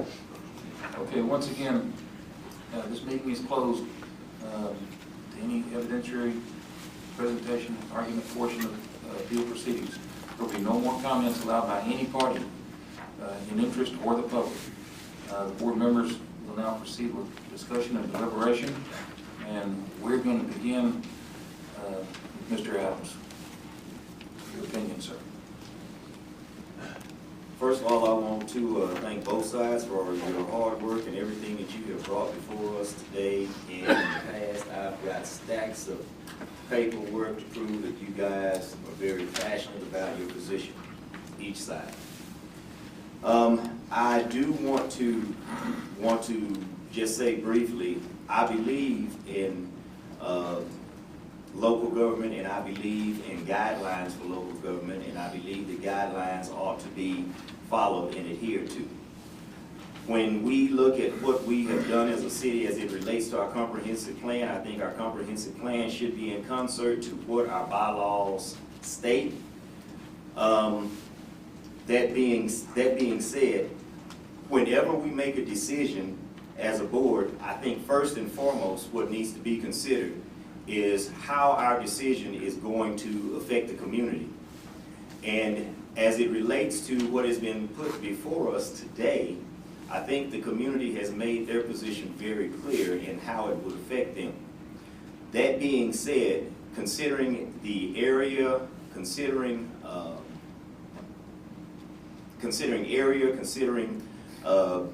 Okay, once again, this meeting is closed. To any evidentiary presentation, argument portion of appeal proceedings. There will be no more comments allowed by any party in interest or the public. The board members will now proceed with discussion and deliberation, and we're going to begin with Mr. Adams. Your opinion, sir. First of all, I want to thank both sides for your hard work and everything that you have brought before us today. In the past, I've got stacks of paperwork to prove that you guys are very passionate about your position, each side. I do want to just say briefly, I believe in local government, and I believe in guidelines for local government, and I believe the guidelines ought to be followed and adhered to. When we look at what we have done as a city as it relates to our comprehensive plan, I think our comprehensive plan should be in concert to what our bylaws state. That being said, whenever we make a decision as a board, I think first and foremost what needs to be considered is how our decision is going to affect the community. And as it relates to what has been put before us today, I think the community has made their position very clear in how it would affect them. That being said, considering the area, considering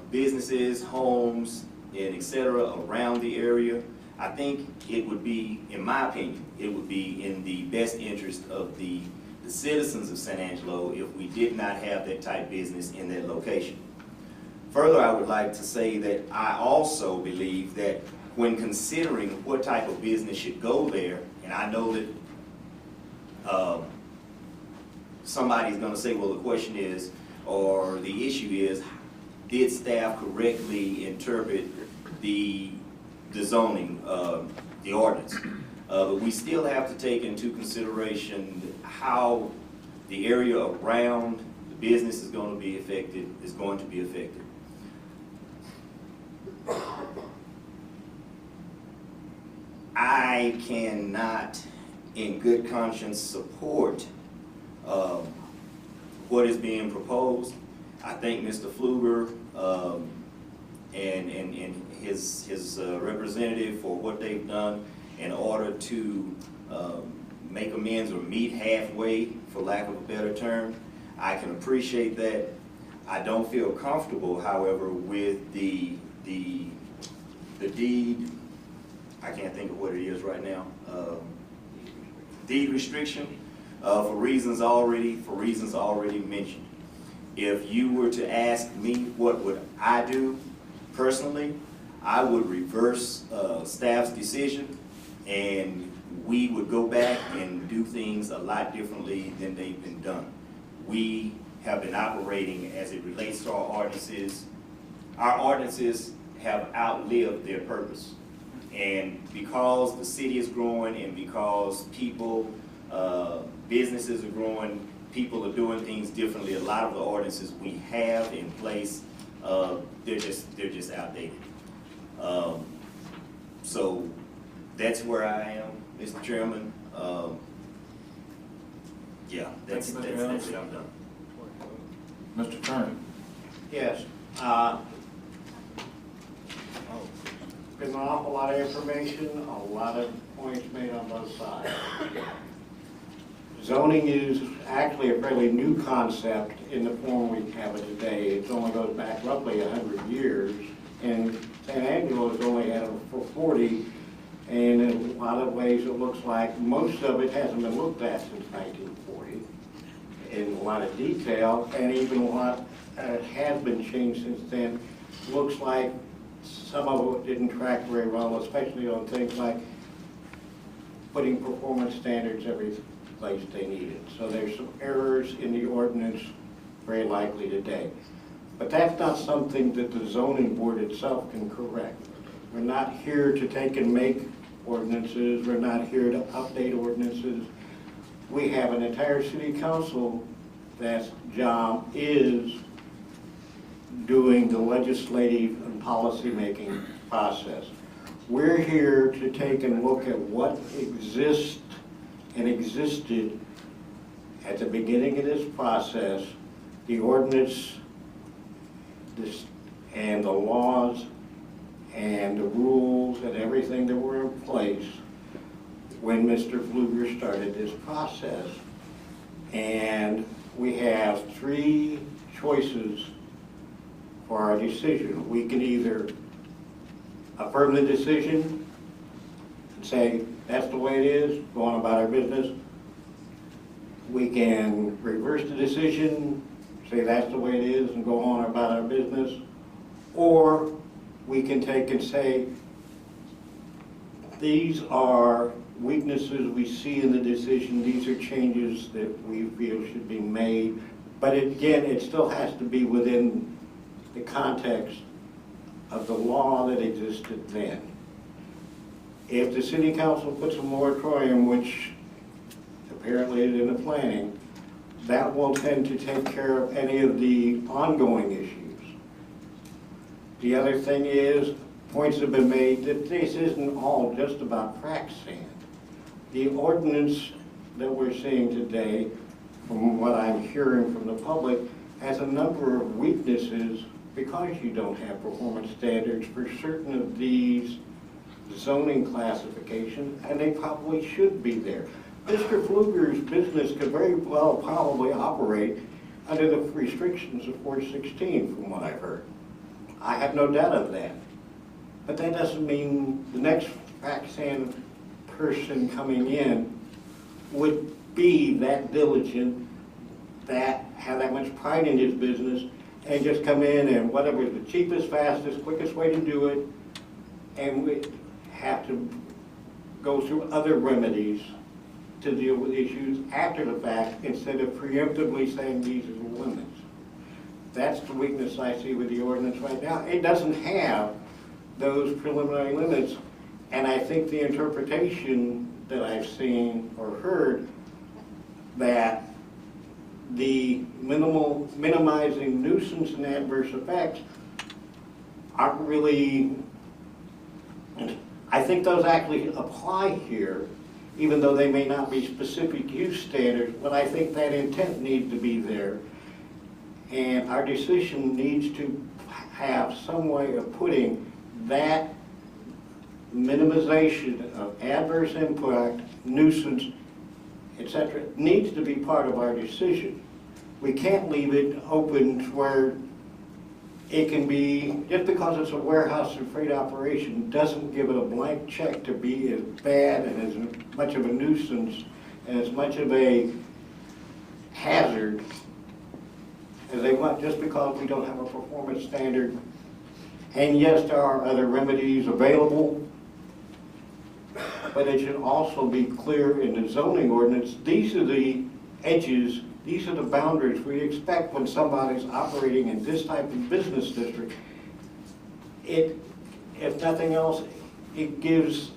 businesses, homes, and etc. around the area, I think it would be, in my opinion, it would be in the best interest of the citizens of San Angelo if we did not have that type business in that location. Further, I would like to say that I also believe that when considering what type of business should go there, and I know that somebody's going to say, well, the question is, or the issue is, did staff correctly interpret the zoning, the ordinance? But we still have to take into consideration how the area around the business is going to be affected, I cannot, in good conscience, support what is being proposed. I thank Mr. Pfluger and his representative for what they've done in order to make amends or meet halfway, for lack of a better term. I can appreciate that. I don't feel comfortable, however, with the deed. I can't think of what it is right now. Deed restriction for reasons already mentioned. If you were to ask me what would I do personally, I would reverse staff's decision, and we would go back and do things a lot differently than they've been done. We have been operating as it relates to our ordinances. Our ordinances have outlived their purpose. And because the city is growing and because people, businesses are growing, people are doing things differently, a lot of the ordinances we have in place, they're just outdated. So that's where I am, Mr. Chairman. Yeah, that's what I'm done. Mr. Turner. Yes. Been an awful lot of information, a lot of points made on both sides. Zoning is actually a fairly new concept in the form we have it today. It only goes back roughly 100 years, and San Angelo has only had it for 40, and in a lot of ways it looks like most of it hasn't been looked at since 1940 in a lot of detail, and even what has been changed since then looks like some of it didn't track very well, especially on things like putting performance standards every place they needed. So there's some errors in the ordinance very likely today. But that's not something that the zoning board itself can correct. We're not here to take and make ordinances. We're not here to update ordinances. We have an entire city council that's job is doing the legislative and policy-making process. We're here to take and look at what exists and existed at the beginning of this process, the ordinance, and the laws, and the rules, and everything that were in place when Mr. Pfluger started this process. And we have three choices for our decision. We can either affirm the decision and say, that's the way it is, go on about our business. We can reverse the decision, say that's the way it is, and go on about our business. Or we can take and say, these are weaknesses we see in the decision, these are changes that we feel should be made. But again, it still has to be within the context of the law that existed then. If the city council puts a moratorium, which apparently is in the planning, that will tend to take care of any of the ongoing issues. The other thing is, points have been made that this isn't all just about frac sand. The ordinance that we're seeing today, from what I'm hearing from the public, has a number of weaknesses because you don't have performance standards for certain of these zoning classifications, and they probably should be there. Mr. Pfluger's business could very well probably operate under the restrictions of 416, from what I've heard. I have no doubt of that. But that doesn't mean the next frac sand person coming in would be that diligent, that have that much pride in his business, and just come in and whatever is the cheapest, fastest, quickest way to do it, and we have to go through other remedies to deal with issues after the fact instead of preemptively saying these are the limits. That's the weakness I see with the ordinance right now. It doesn't have those preliminary limits, and I think the interpretation that I've seen or heard that the minimizing nuisance and adverse effects aren't really, I think those actually apply here, even though they may not be specific use standards, but I think that intent needs to be there. And our decision needs to have some way of putting that minimization of adverse impact, nuisance, etc., needs to be part of our decision. We can't leave it open to where it can be, just because it's a warehouse and freight operation, doesn't give it a blank check to be as bad and as much of a nuisance and as much of a hazard as they want, just because we don't have a performance standard. And yes, there are other remedies available, but it should also be clear in the zoning ordinance, these are the edges, these are the boundaries we expect when somebody's operating in this type of business district. It, if nothing else, it gives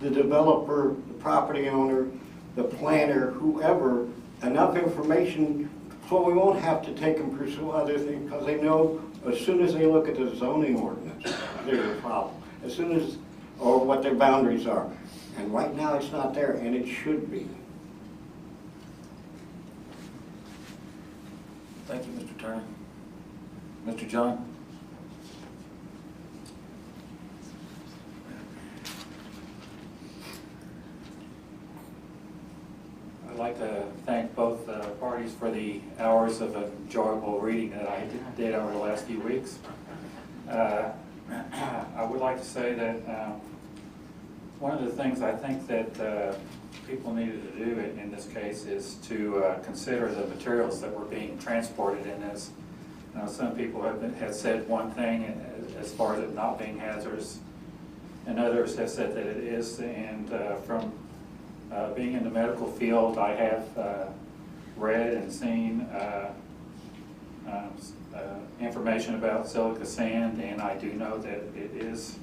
the developer, the property owner, the planner, whoever, enough information so we won't have to take and pursue other things, because they know as soon as they look at the zoning ordinance, there's a problem. As soon as, or what their boundaries are. And right now it's not there, and it should be. Thank you, Mr. Turner. Mr. John? I'd like to thank both parties for the hours of enjoyable reading that I did over the last few weeks. I would like to say that one of the things I think that people needed to do in this case is to consider the materials that were being transported in this. You know, some people have said one thing as far as it not being hazardous, and others have said that it is. And from being in the medical field, I have read and seen information about silica sand, and I do know that it is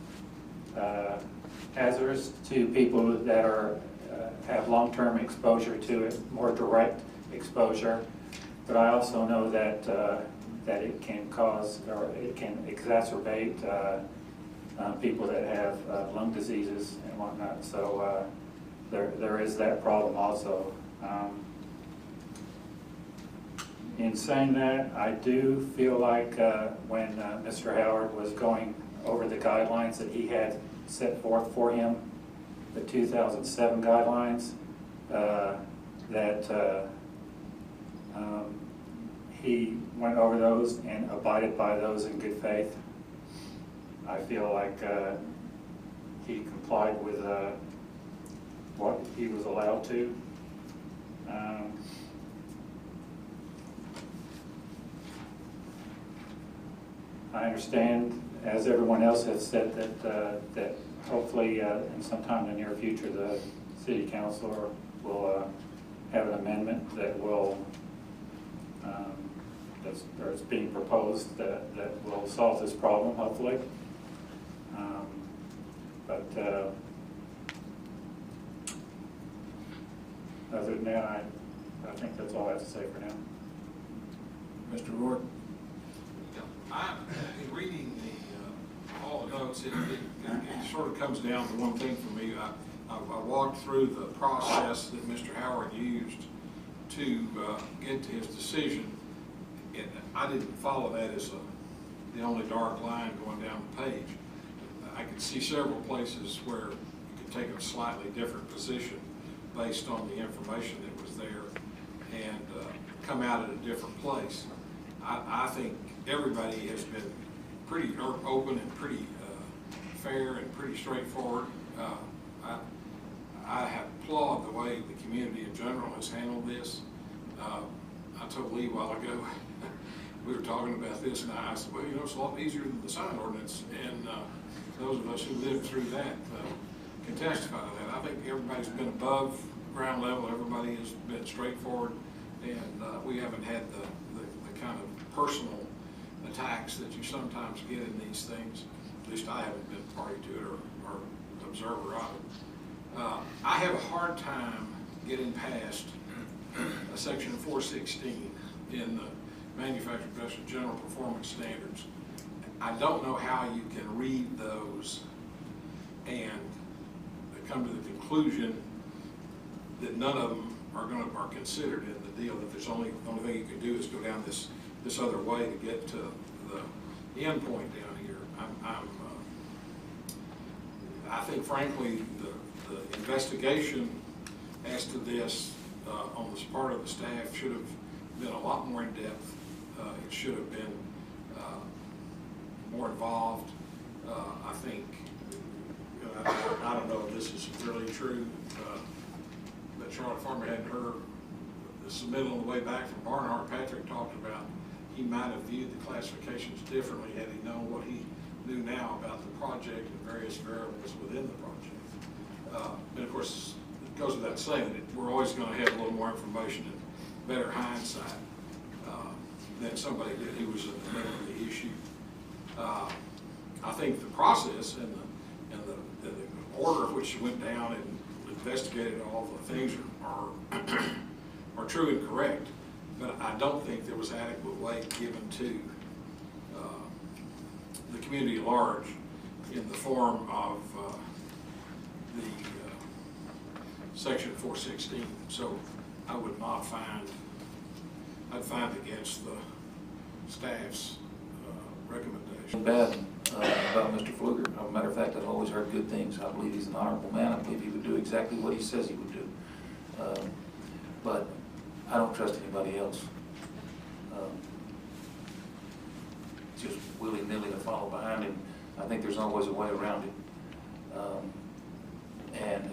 hazardous to people that are have long-term exposure to it, more direct exposure. But I also know that that it can cause, or it can exacerbate people that have lung diseases and whatnot. So there is that problem also. In saying that, I do feel like when Mr. Howard was going over the guidelines that he had set forth for him, the 2007 guidelines, that he went over those and abided by those in good faith. I feel like he complied with what he was allowed to. I understand, as everyone else has said, that hopefully in sometime in the near future the city councilor will have an amendment that will that's being proposed that will solve this problem, hopefully. But other than that, I think that's all I have to say for now. Mr. Rourke? In reading all the notes, it sort of comes down to one thing for me. I walked through the process that Mr. Howard used to get to his decision, and I didn't follow that as the only dark line going down the page. I could see several places where you could take a slightly different position based on the information that was there and come out at a different place. I think everybody has been pretty open and pretty fair and pretty straightforward. I have applauded the way the community in general has handled this. I told Lee a while ago, we were talking about this, and I said, well, you know, it's a lot easier than the sign ordinance, and those of us who lived through that can testify to that. I think everybody's been above ground level, everybody has been straightforward, and we haven't had the kind of personal attacks that you sometimes get in these things. At least I haven't been party to it or observer of it. I have a hard time getting past section 416 in the Manufactured Vessel General Performance Standards. I don't know how you can read those and come to the conclusion that none of them are considered in the deal, that the only thing you can do is go down this other way to get to the end point down here. I think, frankly, the investigation as to this on the part of the staff should have been a lot more in depth. It should have been more involved. I think, I don't know if this is really true, that Charlotte Farmer hadn't heard the submittal on the way back from Barnhart. Patrick talked about he might have viewed the classifications differently had he known what he knew now about the project and various variables within the project. And of course, it goes without saying that we're always going to have a little more information and better hindsight than somebody did who was in the middle of the issue. I think the process and the order in which you went down and investigated all the things are true and correct, but I don't think there was adequate weight given to the community at large in the form of the section 416. So I would not find, I'd find against the staff's recommendation. Bad about Mr. Pfluger. As a matter of fact, I've always heard good things. I believe he's an honorable man. I believe he would do exactly what he says he would do. But I don't trust anybody else. Just willy-nilly to follow behind him. I think there's always a way around it. And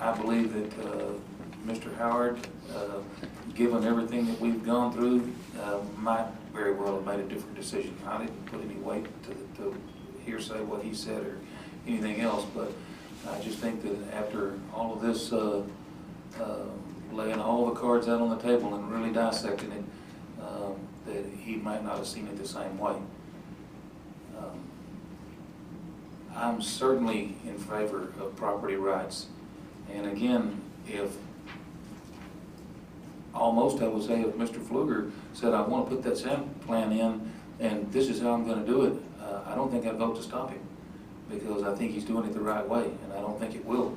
I believe that Mr. Howard, given everything that we've gone through, might very well have made a different decision. I didn't put any weight to hearsay what he said or anything else, but I just think that after all of this, laying all the cards out on the table and really dissecting it, that he might not have seen it the same way. I'm certainly in favor of property rights. And again, if almost, I would say, if Mr. Pfluger said, I want to put that sand plan in, and this is how I'm going to do it, I don't think I'd vote to stop him, because I think he's doing it the right way, and I don't think it will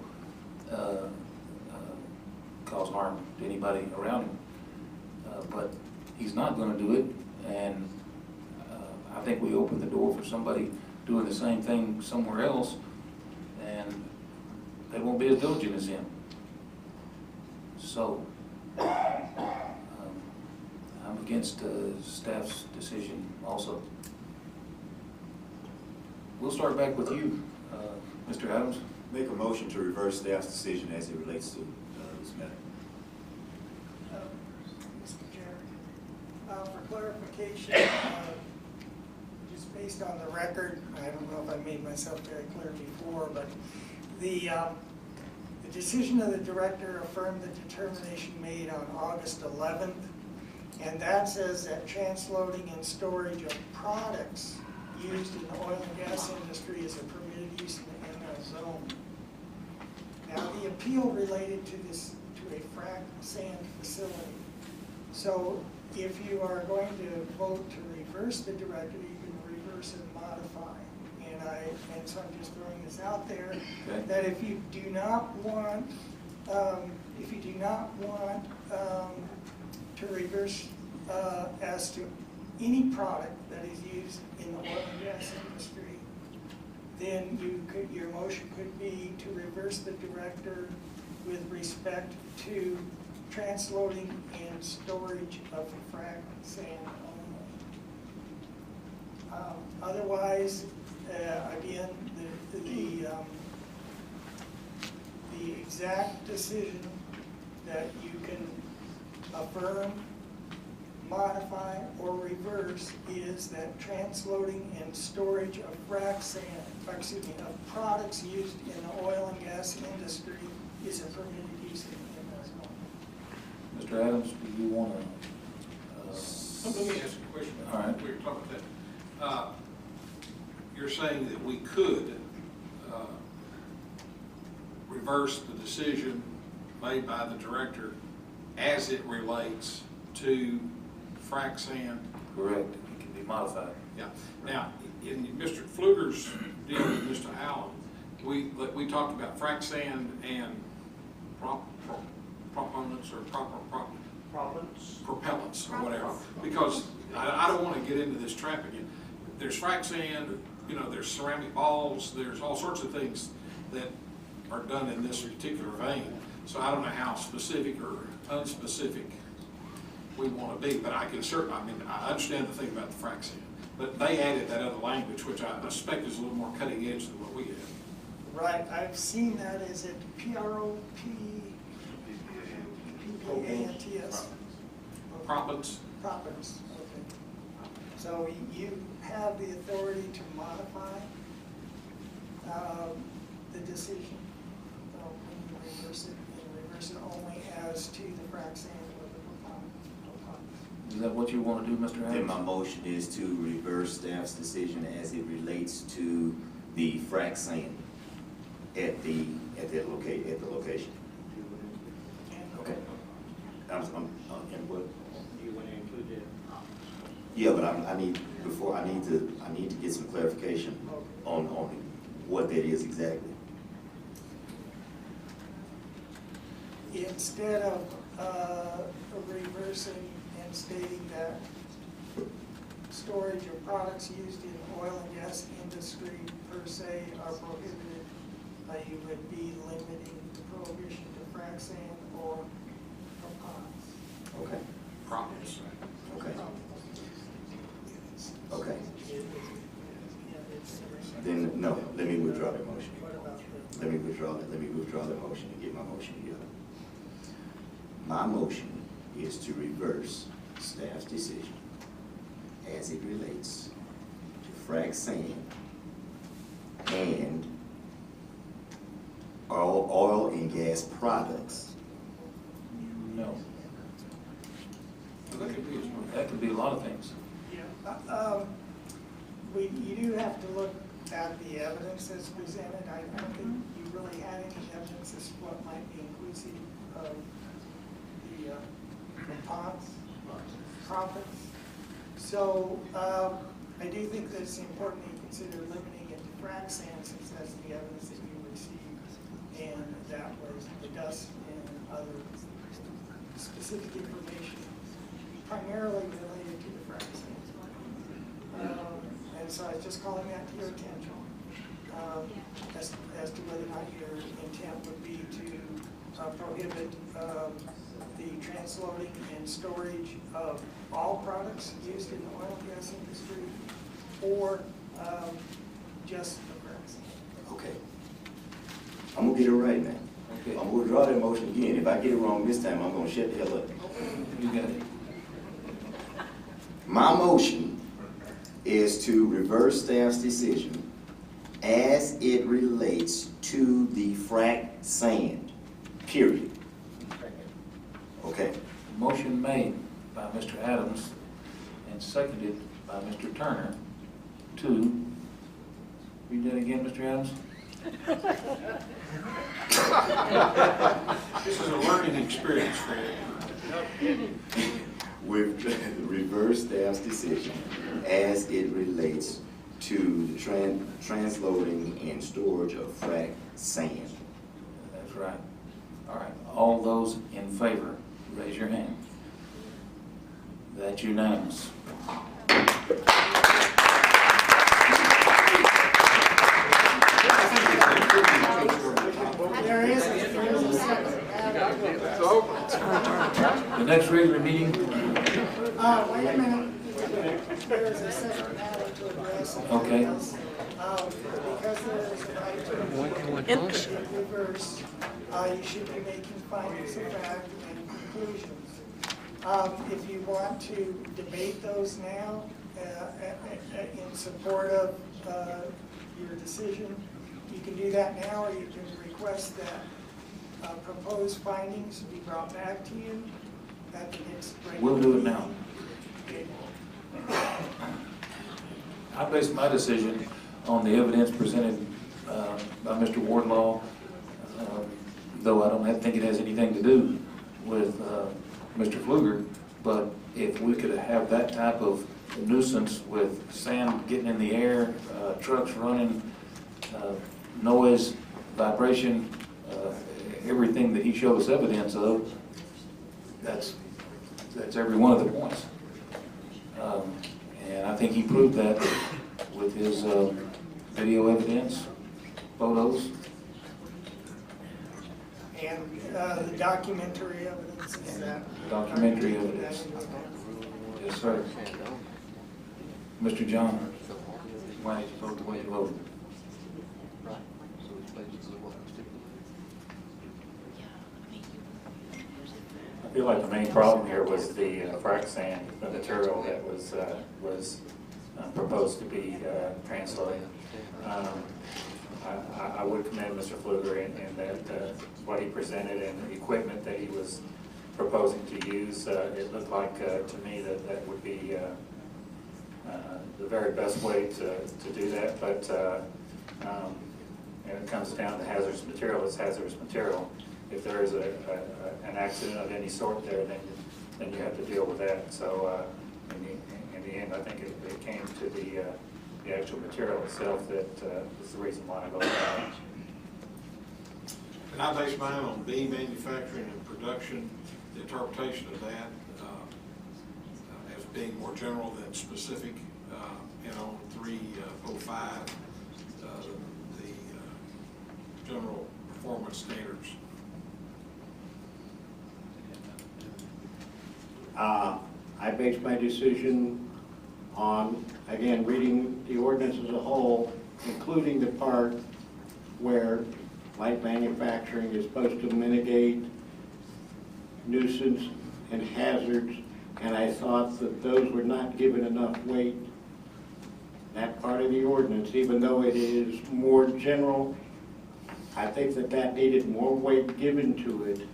cause harm to anybody around him. But he's not going to do it, and I think we open the door for somebody doing the same thing somewhere else, and they won't be as diligent as him. So, I'm against staff's decision also. We'll start back with you, Mr. Adams. Make a motion to reverse staff's decision as it relates to this matter. Mr. Chair, for clarification, just based on the record, I don't know if I made myself very clear before, but the decision of the director affirmed the determination made on August 11th, and that says that transloading and storage of products used in the oil and gas industry is a permitted use in the ML zone. Now, the appeal related to this, to a frac sand facility. So if you are going to vote to reverse the director, you can reverse and modify. And so I'm just throwing this out there, Okay. that if you do not want, to reverse as to any product that is used in the oil and gas industry, then your motion could be to reverse the director with respect to transloading and storage of frac sand only. Otherwise, again, the exact decision that you can affirm, modify, or reverse is that transloading and storage of frac sand, of products used in the oil and gas industry is a permitted use in the Mr. Adams, do you want to? Let me ask you a question. All right. We were talking about that. You're saying that we could reverse the decision made by the director as it relates to frac sand? Correct, it can be modified. Yeah. Now, in Mr. Pfluger's deal with Mr. Allen, we talked about frac sand and proponents or propellants or whatever, because I don't want to get into this trap again. There's frac sand, you know, there's ceramic balls, there's all sorts of things that are done in this particular vein. So I don't know how specific or unspecific we want to be, but I can certainly, I mean, I understand the thing about the frac sand, but they added that other language, which I suspect is a little more cutting edge than what we have. Right, I've seen that. Is it PROPANTS? Proppants? Proppants, okay. So you have the authority to modify the decision when you reverse it, and reverse it only as to the frac sand or the proponents. Is that what you want to do, Mr. Then Adams? my motion is to reverse staff's decision as it relates to the frac sand at the location. Okay. And what? You want to include it? Yeah, but I need to get some clarification on what that is exactly. Instead of reversing and stating that storage of products used in the oil and gas industry per se are prohibited, you would be limiting the prohibition to frac sand or proponents. Okay. Proppants. Okay. Okay. Then, no, let me withdraw the motion. What about the? Let me withdraw the motion and get my motion together. My motion is to reverse staff's decision as it relates to frac sand and oil and gas products. No, Well, that could be as well. that could be a lot of things. Yeah, you do have to look at the evidence that's presented. I don't think you really had any evidence as to what might be inclusive of the profits. So I do think that it's important that you consider limiting it to frac sand, since that's the evidence that you received, and that was the dust and other specific information primarily related to the frac sand. And so I was just calling that to your attention as to whether or not your intent would be to prohibit the transloading and storage of all products used in the oil and gas industry, or just the frac sand. Okay. I'm gonna get it right now. Okay. I'm gonna draw that motion again. If I get it wrong this time, I'm gonna shut the hell up. You got it. My motion is to reverse staff's decision as it relates to the frac sand, period. Okay. Motion made by Mr. Adams and seconded by Mr. Turner to, read that again, Mr. Adams? This is a learning experience for you. With reverse staff's decision as it relates to the transloading and storage of frac sand. That's right. All right, all those in favor, raise your hand. That's unanimous. There is a second. The next regular meeting, Wait a minute. There is a second matter to address. Okay. Because there is a right to reverse, you should be making findings of fact and conclusions. If you want to debate those now in support of your decision, you can do that now, or you can request that proposed findings be brought back to you at the next regular We'll do it now. meeting. I based my decision on the evidence presented by Mr. Wardlaw, though I don't think it has anything to do with Mr. Pfluger, but if we could have that type of nuisance with sand getting in the air, trucks running, noise, vibration, everything that he showed us evidence of, that's every one of the points. And I think he proved that with his video evidence, photos. And the documentary evidence is that. Documentary evidence. Yes, sir. Mr. John, why did you vote the way you voted? I feel like the main problem here was the frac sand, the material that was proposed to be transloaded. I would commend Mr. Pfluger in that what he presented and the equipment that he was proposing to use, it looked like to me that would be the very best way to do that. But when it comes down to hazardous material, it's hazardous material. If there is an accident of any sort there, then you have to deal with that. So in the end, I think it came to the actual material itself that is the reason why I voted for it. And I base mine on beam manufacturing and production, the interpretation of that as being more general than specific, on 305, the general performance standards. I based my decision on, again, reading the ordinance as a whole, including the part where light manufacturing is supposed to mitigate nuisance and hazards, and I thought that those were not given enough weight. That part of the ordinance, even though it is more general, I think that needed more weight given to it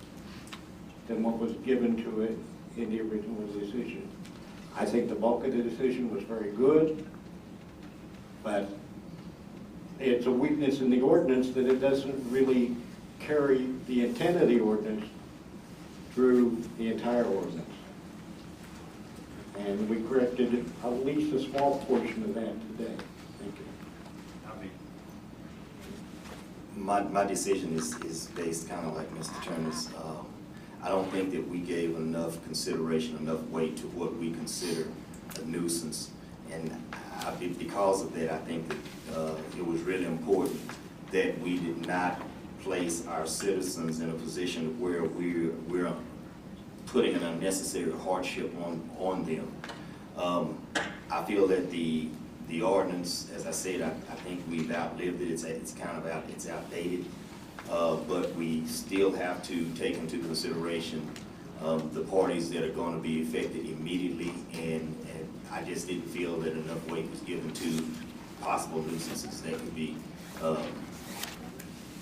than what was given to it in the original decision. I think the bulk of the decision was very good, but it's a weakness in the ordinance that it doesn't really carry the intent of the ordinance through the entire ordinance. And we corrected at least a small portion of that today. Thank you. My decision is based kind of like Mr. Turner's. I don't think that we gave enough consideration, enough weight to what we consider a nuisance. And because of that, I think that it was really important that we did not place our citizens in a position where we're putting an unnecessary hardship on them. I feel that the ordinance, as I said, I think we've outlived it. It's kind of it's outdated, but we still have to take into consideration the parties that are going to be affected immediately, and I just didn't feel that enough weight was given to possible nuisances that could be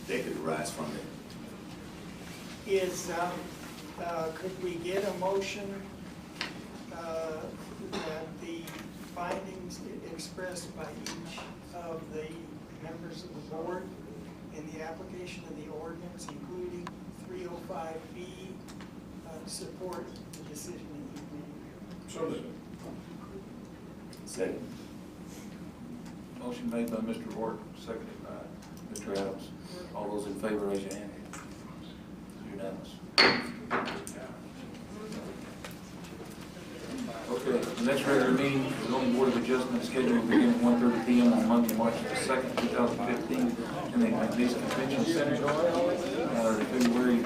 that could arise from it. Could we get a motion that the findings expressed by each of the members of the board in the application of the ordinance, including 305B, support the decision that you made? So moved. Second. Motion made by Mr. Ward, seconded by Mr. Adams. All those in favor, raise your hand. Unanimous. Okay, the next regular meeting of the zoning board of adjustment scheduled to begin at 1:30 p.m. on Monday, March the 2nd, 2015, in the McNeese Convention Center. February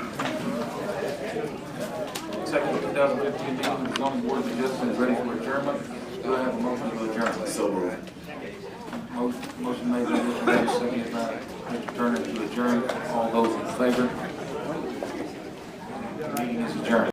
2nd, 2015 meeting of the zoning board of adjustment is ready for adjournment. Do I have a motion to adjourn? So moved. Motion made by Mr. Davis, seconded by Mr. Turner to adjourn. All those in favor? The meeting is adjourned.